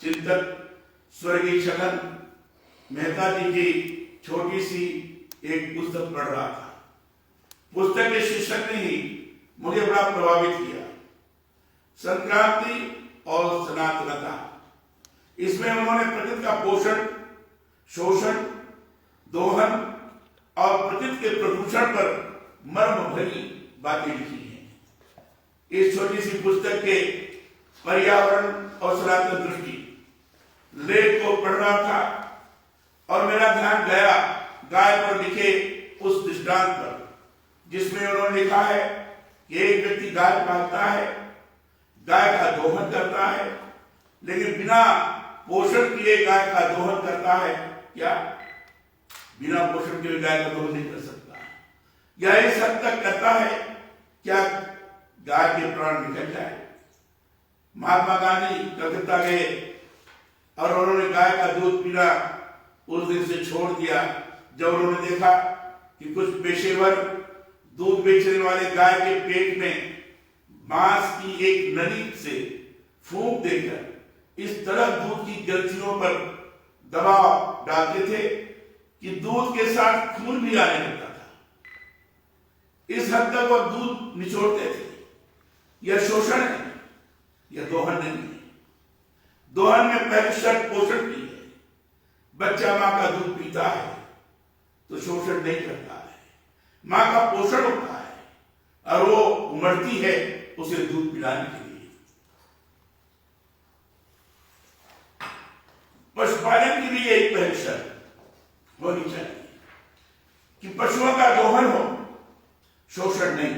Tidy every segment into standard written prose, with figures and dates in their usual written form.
चिंतक स्वर्गीय छगन मेहता जी की छोटी सी एक पुस्तक पढ़ रहा था। पुस्तक के शीर्षक ने ही मुझे बड़ा प्रभावित किया, संक्रांति और सनातनता। इसमें उन्होंने प्रकृति का पोषण, शोषण, दोहन और प्रकृति के प्रदूषण पर मर्म भरी बातें लिखी हैं। इस छोटी सी पुस्तक के पर्यावरण और सनातन दृष्टि लेख को पढ़ रहा था और मेरा ध्यान गया गाय पर लिखे उस दृष्टांत पर, जिसमें उन्होंने लिखा है कि एक व्यक्ति गाय पालता है, गाय का दोहन करता है, लेकिन बिना पोषण किए गाय का दोहन करता है। क्या बिना पोषण के गाय का दोहन नहीं कर सकता? या इस हद तक करता है क्या गाय के प्राण निकल जाए? महात्मा गांधी कलकत्ता गए और उन्होंने गाय का दूध पीना उस दिन से छोड़ दिया, जब उन्होंने देखा कि कुछ पेशेवर दूध बेचने वाले गाय के पेट में मांस की एक नली से फूंक देकर इस तरह दूध की ग्रंथियों पर दबाव डालते थे कि दूध के साथ खून भी आने लगता था। इस हद तक वो दूध निचोड़ते थे। यह शोषण है, यह दोहन नहीं है। दोहन में पहली शर्त पोषण की है। बच्चा मां का दूध पीता है तो शोषण नहीं करता है, मां का पोषण होता है और वो उमड़ती है उसे दूध पिलाने के लिए। पशुपालन की भी एक पहली शर्त होनी चाहिए कि पशुओं का दोहन हो, शोषण नहीं।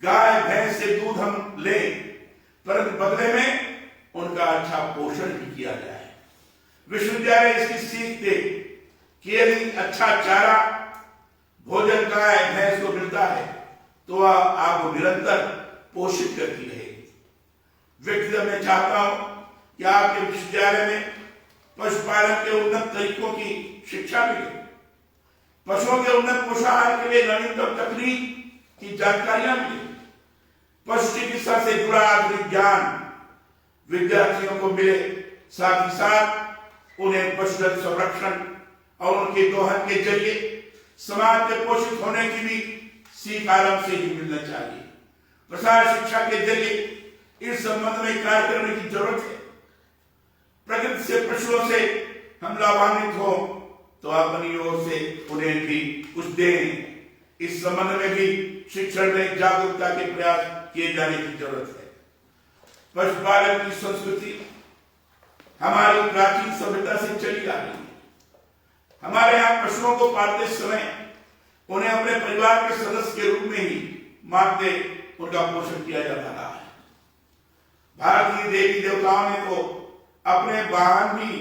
गाय भैंस से दूध हम लें, परंतु बदले में उनका अच्छा पोषण भी किया जाए। विश्वविद्यालय इसकी सीख दे कि यदि अच्छा चारा भोजन गाय भैंस को मिलता है तो वह आपको निरंतर पोषित करती रहेगी। व्यक्तिगत मैं चाहता हूं कि आपके विश्वविद्यालय में पशुपालन के उन्नत तरीकों की शिक्षा मिले, पशुओं के उन्नत पोषाहार के लिए नवीनतम तकनीक की जानकारियां मिले, पशु चिकित्सा से जुड़ा आधुनिक ज्ञान विद्यार्थियों को मिले, साथ ही साथ उन्हें पशुधन संरक्षण और उनके दोहन के जरिए समाज के पोषित होने की भी सीख आरंभ से ही मिलना चाहिए। प्रसार शिक्षा के जरिए इस संबंध में कार्य करने की जरूरत है। प्रकृति से, पशुओं से हम लाभान्वित हो तो अपनी ओर से उन्हें भी कुछ दें। इस संबंध में भी शिक्षण में जागरूकता के प्रयास किए जाने की जरूरत है। पशुपालन की संस्कृति हमारी प्राचीन सभ्यता से चली आ रही है। हमारे यहाँ पशुओं को पालते समय उन्हें अपने परिवार के सदस्य के रूप में ही मानते उनका पोषण किया जाता रहा है। भारतीय देवी देवताओं ने तो अपने वाहन भी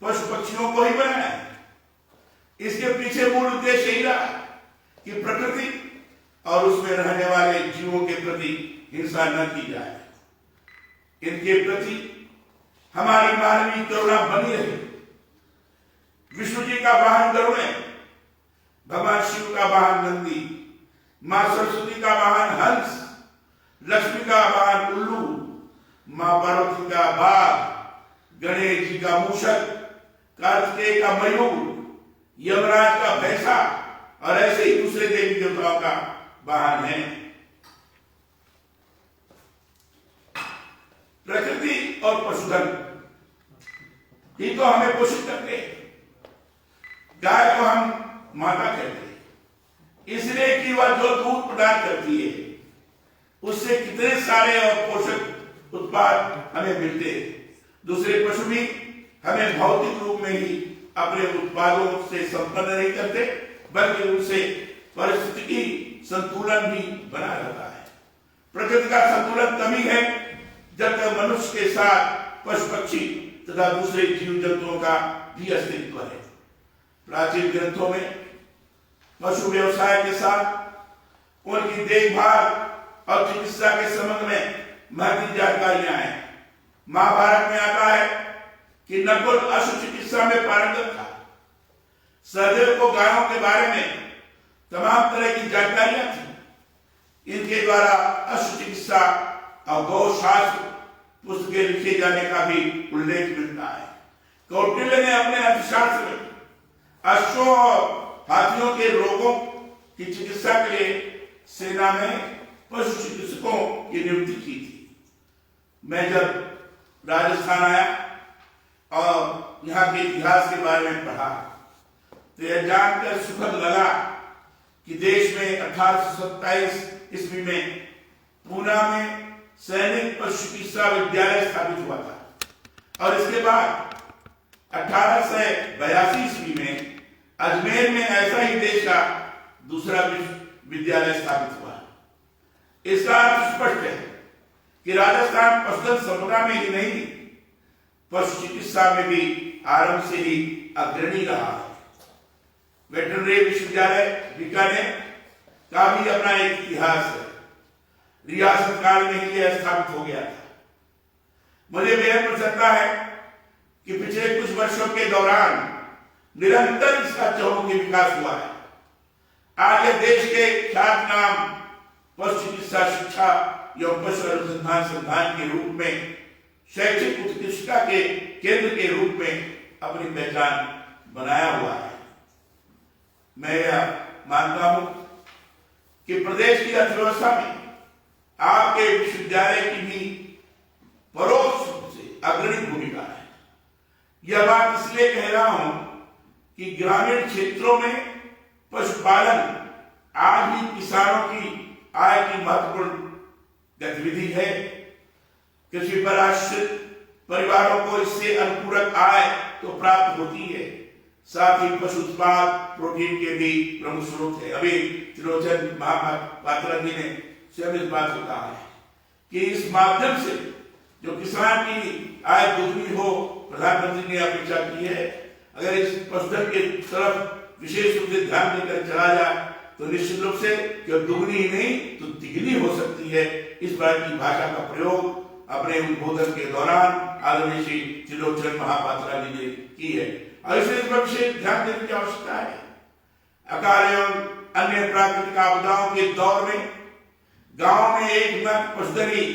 पशु पक्षियों को ही बनाया है। इसके पीछे मूल उद्देश्य यही रहा कि प्रकृति और उसमें रहने वाले जीवों के प्रति हिंसा न की जाए, इनके प्रति हमारी मानवीय करुणा बनी रही। विष्णु जी का वाहन गरुड़ है, भगवान शिव का वाहन नंदी, मां सरस्वती का वाहन हंस, लक्ष्मी का वाहन उल्लू, मां पार्वती का बाघ, गणेश जी का मूषक, कार्तिकेय का मयूर, यमराज का भैंसा और ऐसे ही दूसरे देवी देवताओं का वाहन है। प्रकृति और पशुधन ही तो हमें पोषित करते हैं। गाय को हम माता कहते हैं, इसलिए कि वह जो दूध प्रदान करती है उससे कितने सारे और पोषक उत्पाद हमें मिलते हैं। दूसरे पशु भी हमें भौतिक रूप में ही अपने उत्पादों से संपन्न नहीं करते, बल्कि उनसे पारिस्थितिकी संतुलन भी बना रहता है। प्रकृति का संतुलन तभी है जब तक मनुष्य के साथ पशु पक्षी तथा दूसरे जीव जंतुओं का भी अस्तित्व है। प्राचीन ग्रंथों में पशु व्यवसाय के साथ उनकी देखभाल और चिकित्सा के संबंध में महत्वपूर्ण जानकारियां हैं। महाभारत में आता है कि नकुल अश्व चिकित्सा में पारंगत था। सहदेव को गायों के बारे में तमाम तरह की जानकारियां थी। इनके द्वारा अश्व चिकित्सा और गौ शास्त्र पुस्तकें लिखे जाने का भी उल्लेख मिलता है। कौटिल्य ने अपने अर्थशास्त्र में अश्वों और हाथियों के रोगों की चिकित्सा के लिए सेना में पशु चिकित्सकों की नियुक्ति की थी। मैं जब राजस्थान आया और यहाँ के इतिहास के बारे में पढ़ा तो यह जानकर सुखद लगा कि देश में 1827 ईस्वी में पूना में सैनिक पशु चिकित्सा विद्यालय स्थापित हुआ था और इसके बाद 1882 ईस्वी में अजमेर में ऐसा ही देश का दूसरा विद्यालय स्थापित हुआ। इसका अर्थ स्पष्ट है कि राजस्थान पशुधन संपदा में ही नहीं पशु चिकित्सा में भी आरंभ से ही अग्रणी रहा है। वेटरनरी विश्वविद्यालय बीकानेर का भी अपना एक इतिहास है। रियासत काल में ही यह स्थापित हो गया था। मुझे बेहद प्रसन्नता है कि पिछले कुछ वर्षों के दौरान निरंतर इसका चहुमुखी विकास हुआ है। आज यह देश के ख्यातनाम पशु चिकित्सा शिक्षा एवं पशु अनुसंधान संस्थान के रूप में शैक्षिक उत्कृष्टता के केंद्र के रूप में अपनी पहचान बनाया हुआ है। मैं यह मानता हूं कि प्रदेश की अर्थव्यवस्था में आपके विश्वविद्यालय की भी परोक्ष रूप से अग्रणी भूमिका है। यह बात इसलिए कह रहा हूं कि ग्रामीण क्षेत्रों में पशुपालन आज भी किसानों की आय की महत्वपूर्ण गतिविधि है। कृषि पर आश्रित परिवारों को इससे अनुपूरक आय तो प्राप्त होती है, साथ ही पशु उत्पाद प्रोटीन के भी प्रमुख स्रोत है। अभी त्रिलोचन महापात्रा जी ने स्वयं इस बात को कहा है कि इस माध्यम से जो किसान की आय दोगुनी हो, प्रधानमंत्री ने अपेक्षा की है। अगर इस पशुधन की तरफ विशेष रूप से ध्यान देकर चला जाए तो निश्चित रूप से केवल दुगनी ही नहीं तो तिगुनी हो सकती है। इस बार की भाषा का प्रयोग अपने उद्बोधन के दौरान आदरणीय श्री त्रिलोचन महापात्रा जी ने की है और इसलिए इस पर विशेष ध्यान देने की आवश्यकता है। अकाल एवं अन्य प्राकृतिक आपदाओं के दौर में गांव में एकमात्र पशुधन ही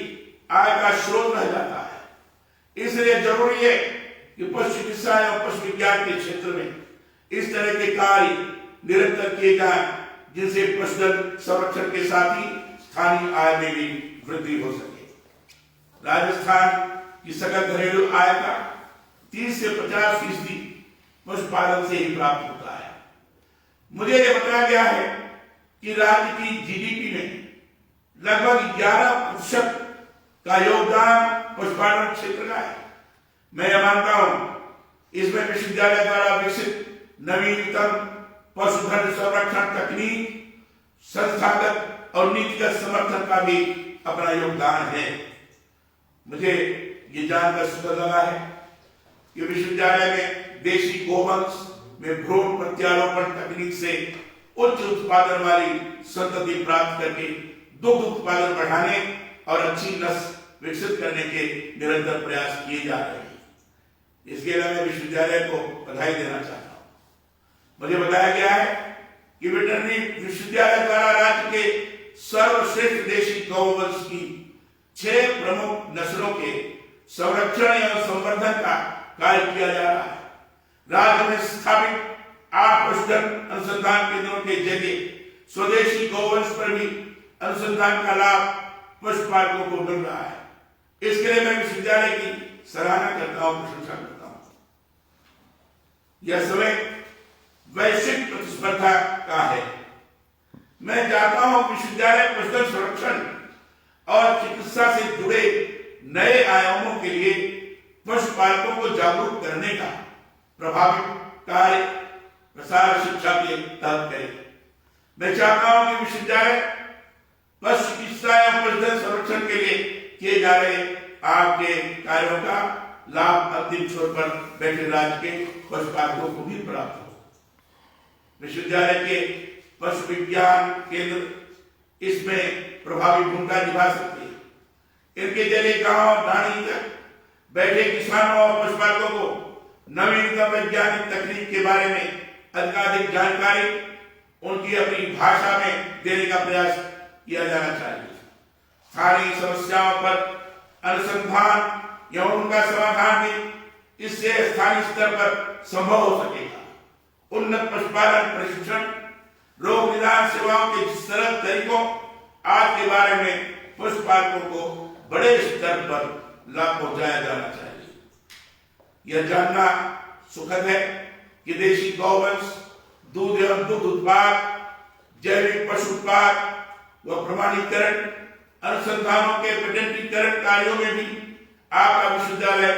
आय का स्रोत रह जाता है। इसलिए जरूरी है कि पशु चिकित्सा एवं पशु विज्ञान के क्षेत्र में इस तरह के कार्य निरंतर किए जाएं जिनसे पशुधन संरक्षण के साथ ही स्थानीय आय में भी वृद्धि हो सके। राजस्थान की सकल घरेलू आय का 30 से 50% पशुपालन से ही प्राप्त होता है। मुझे यह बताया गया है कि राज्य की जीडीपी में लगभग 11% का योगदान पशुपालन क्षेत्र का है। मैं यह मानता हूं इसमें विश्वविद्यालय द्वारा विकसित नवीनतम पशुधन संरक्षण तकनीक, संस्थागत और नीतिगत समर्थन का भी अपना योगदान है। मुझे ये जानकर सुखद लगा है कि विश्वविद्यालय में देशी गोवंश में भ्रूण प्रत्यारोपण तकनीक से उच्च उत्पादन वाली संतति प्राप्त करके दुग्ध उत्पादन बढ़ाने और अच्छी नस्ल विकसित करने के निरंतर प्रयास किए जा रहे हैं। इसके लिए मैं विश्वविद्यालय को बधाई देना चाहता हूं। मुझे बताया गया है कि वेटरनरी विश्वविद्यालय द्वारा राज्य के सर्वश्रेष्ठ देशी गौवंश की 6 प्रमुख नस्लों के संरक्षण एवं संवर्धन का कार्य किया जा रहा है। राज्य में स्थापित 8 पशुधन अनुसंधान केंद्रों के जरिए स्वदेशी गौवंश पर भी अनुसंधान का लाभ पशुपालकों को मिल रहा है। इसके लिए मैं विश्वविद्यालय की सराहना करता हूं, प्रशंसा करता हूं। यह समय वैश्विक प्रतिस्पर्धा का है। मैं चाहता हूं विश्वविद्यालय पशुधन संरक्षण और चिकित्सा से जुड़े नए आयामों के लिए पशुपालकों को जागरूक करने का प्रभावी कार्य प्रसार शिक्षा के तहत करे। मैं चाहता हूं कि विश्वविद्यालय पशु चिकित्सा एवं पशुधन संरक्षण के लिए किए जा रहे आपके कार्यों का लाभ अंतिम छोर पर बैठे राज्य के पशुपालकों को भी प्राप्त हो। विश्वविद्यालय के पशु विज्ञान केंद्र इसमें प्रभावी भूमिका निभा सकते हैं। इनके जरिए गांव ढाणी तक बैठे किसानों और पशुपालकों को नवीनतम वैज्ञानिक तकनीक के बारे में अधिकाधिक जानकारी उनकी अपनी भाषा में देने का प्रयास किया जाना चाहिए। स्थानीय समस्याओं पर अनुसंधान या उनका समाधान भी इससे स्थानीय स्तर पर संभव हो सकेगा। उन्नत पशुपालन प्रशिक्षण, रोग निदान सेवाओं के सरल तरीकों आज के बारे में पशुपालकों को बड़े स्तर पर लाभ पहुंचाया जाना चाहिए। यह जानना सुखद है कि देशी गौवंश, दूध एवं दुग्ध उत्पाद, जैविक पशु उत्पाद व प्रमाणीकरण अनुसंधानों के पेटेंटीकरण कार्यों में भी आपका विश्वविद्यालय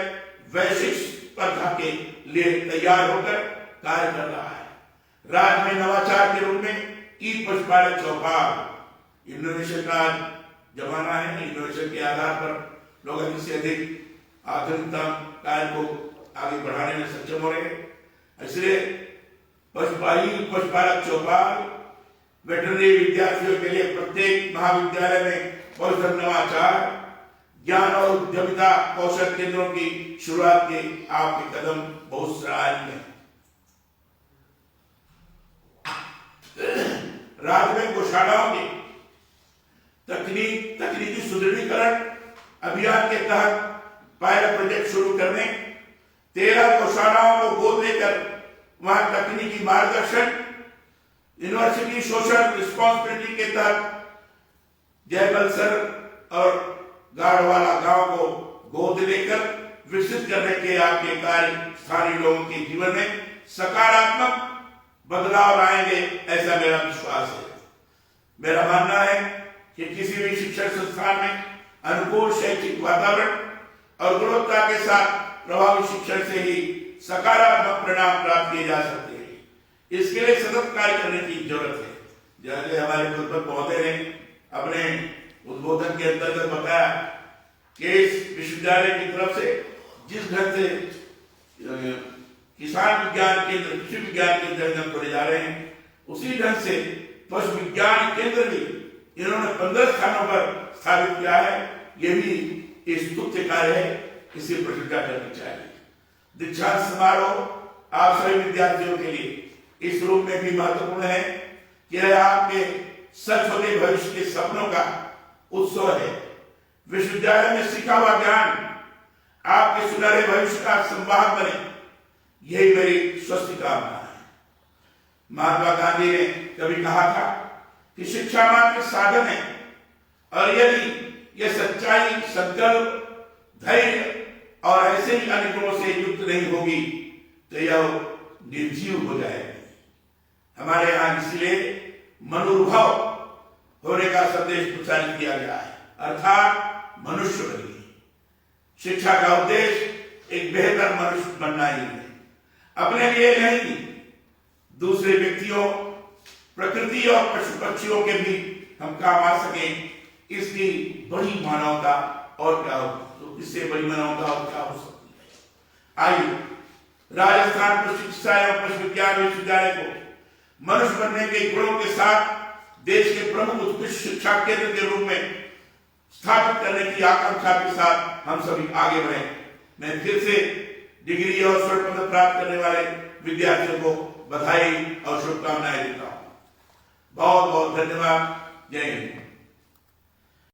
वैश्विक स्पर्धा के लिए तैयार होकर कार्य कर रहा है। राज्य में नवाचार के रूप में ई पशुपालक चौपाल इनोवेशन का जमाना है। इनोवेशन के आधार पर लोग अधिक से अधिक आधुनिकतम कार्य को आगे बढ़ाने में सक्षम हो रहे हैं। इसलिए पशुपालक चौपाल वेटरनरी विद्यार्थियों के लिए प्रत्येक महाविद्यालय में कौशल नवाचार, ज्ञान और उद्यमिता कौशल केंद्रों की शुरुआत के आपके कदम बहुत सराहनीय है। राज्य में गौशालाओं के तकनीकी सुदृढ़ीकरण अभियान के तहत पायलट प्रोजेक्ट शुरू करने, 13 गौशालाओं को गोद लेकर वहां तकनीकी मार्गदर्शन, यूनिवर्सिटी सोशल रिस्पॉन्सिबिलिटी के तहत जयबलसर और गाढ़वाला गांव को गोद लेकर विकसित करने के आपके कार्य स्थानीय लोगों के जीवन में सकारात्मक बदलाव लाएंगे, ऐसा मेरा विश्वास है। मेरा मानना है कि किसी भी शिक्षण संस्थान में अनुकूल शैक्षिक वातावरण और गुणवत्ता के साथ प्रभावी शिक्षण से ही सकारात्मक परिणाम प्राप्त किए जा सकते हैं। इसके लिए सतत कार्य करने की जरूरत है। जैसे हमारे कुलपति महोदय ने अपने उद्बोधन के अंतर्गत बताया कि इस विश्वविद्यालय की तरफ से जिस ढंग से किसान विज्ञान केंद्र, कृषि विज्ञान केंद्र हम खोले जा रहे हैं, उसी ढंग से पशु विज्ञान केंद्र भी इन्होंने 15 स्थानों पर स्थापित किया है। ये भी एक स्तुत्य कार्य है, इसे प्रशंसा करनी चाहिए। दीक्षांत समारोह आप सभी विद्यार्थियों के लिए इस रूप में भी महत्वपूर्ण है कि यह आपके सच होते भविष्य के सपनों का उत्सव है। विश्वविद्यालय में सीखा हुआ ज्ञान आपके सुनहरे भविष्य का संवाहक बने, यही मेरी स्वस्थ कामना है। महात्मा गांधी ने कभी कहा था कि शिक्षा मात्र साधन है और यदि यह सच्चाई, संकल्प, धैर्य और ऐसे ही अन्य गुणों से युक्त नहीं होगी तो यह निर्जीव हो जाएगी। हमारे यहाँ इसलिए मनुर्भव होने का संदेश प्रचारित किया गया है, अर्थात मनुष्य बनिए। शिक्षा का उद्देश्य एक बेहतर मनुष्य बनना ही है, अपने लिए नहीं, दूसरे व्यक्तियों, प्रकृति और पशु पक्षियों के भी हम काम आ सके, इसकी बड़ी मानवता और क्या हो, तो इससे बड़ी मानवता और क्या हो सकती है। आइए राजस्थान पशु चिकित्सा एवं पशु विज्ञान विश्वविद्यालय को मनुष्य बनने के गुणों के साथ देश के प्रमुख उत्कृष्ट शिक्षा केंद्र के रूप में स्थापित करने की आकांक्षा के साथ हम सभी आगे बढ़े। मैं फिर से डिग्री और स्वर्ण पदक प्राप्त करने वाले विद्यार्थियों को बधाई और शुभकामनाएं देता हूं। बहुत बहुत धन्यवाद। जय हिंद।